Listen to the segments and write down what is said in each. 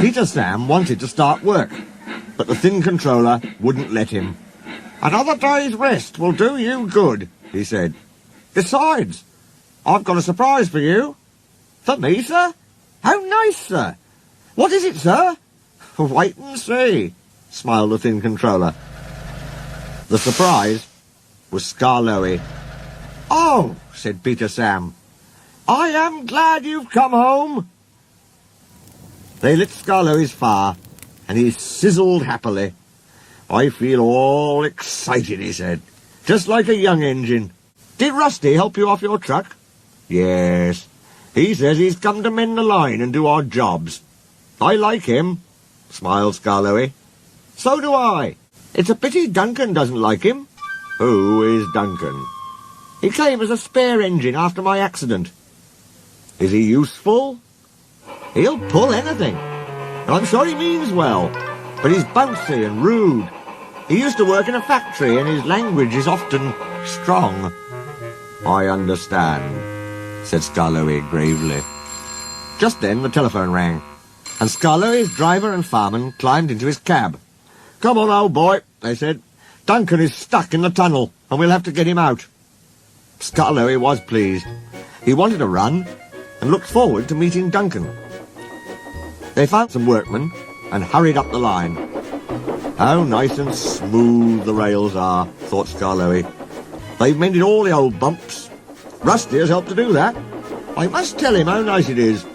Peter Sam wanted to start work, but the thin controller wouldn't let him. "Another day's rest will do you good," he said. "Besides, I've got a surprise for you." "For me, sir? How nice, sir. What is it, sir?" "Wait and see," smiled the thin controller. The surprise was Skarloey. "Oh," said Peter Sam, "I am glad you've come home." They lit Skarloey's fire, and he sizzled happily. "I feel all excited," he said, "just like a young engine. Did Rusty help you off your truck?" "Yes. He says he's come to mend the line and do our jobs." "I like him," smiled Skarloey. "So do I. It's a pity Duncan doesn't like him." "Who is Duncan?" "He came as a spare engine after my accident." "Is he useful?" "He'll pull anything. And I'm sure he means well, but he's bouncy and rude. He used to work in a factory and his language is often strong." "I understand," said Skarloey gravely. Just then the telephone rang, and Skarloey's driver and fireman climbed into his cab. "Come on, old boy," they said. "Duncan is stuck in the tunnel, and we'll have to get him out." Skarloey was pleased. He wanted to run, and looked forward to meeting Duncan. They found some workmen, and hurried up the line. "How nice and smooth the rails are," thought Skarloey. "They've mended all the old bumps. Rusty has helped to do that. I must tell him how nice it is."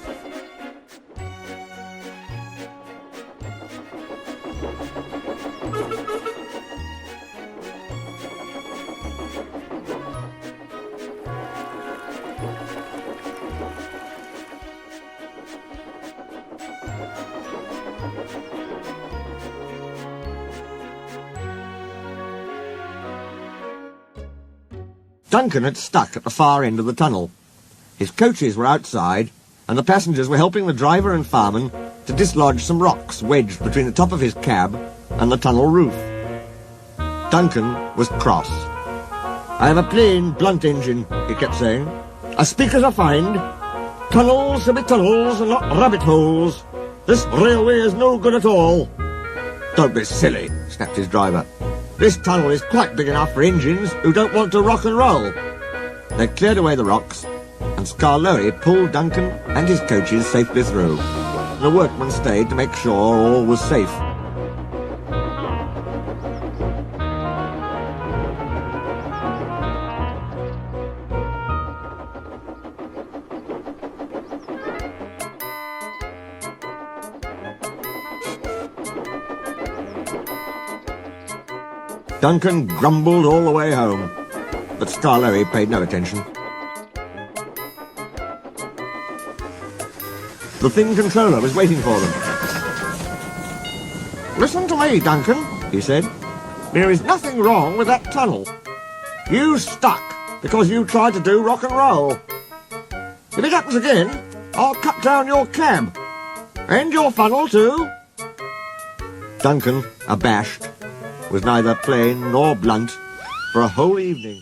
Duncan had stuck at the far end of the tunnel. His coaches were outside, and the passengers were helping the driver and fireman to dislodge some rocks wedged between the top of his cab and the tunnel roof. Duncan was cross. "I am a plain, blunt engine," he kept saying. "I speak as I find. Tunnels should be tunnels and not rabbit holes. This railway is no good at all." "Don't be silly," snapped his driver. "This tunnel is quite big enough for engines who don't want to rock and roll." They cleared away the rocks, and Skarloey pulled Duncan and his coaches safely through. The workmen stayed to make sure all was safe. Duncan grumbled all the way home, but Skarloey paid no attention. The thin controller was waiting for them. "Listen to me, Duncan," he said. "There is nothing wrong with that tunnel. You stuck because you tried to do rock and roll. If it happens again, I'll cut down your cab. And your funnel, too." Duncan, abashed, was neither plain nor blunt for a whole evening.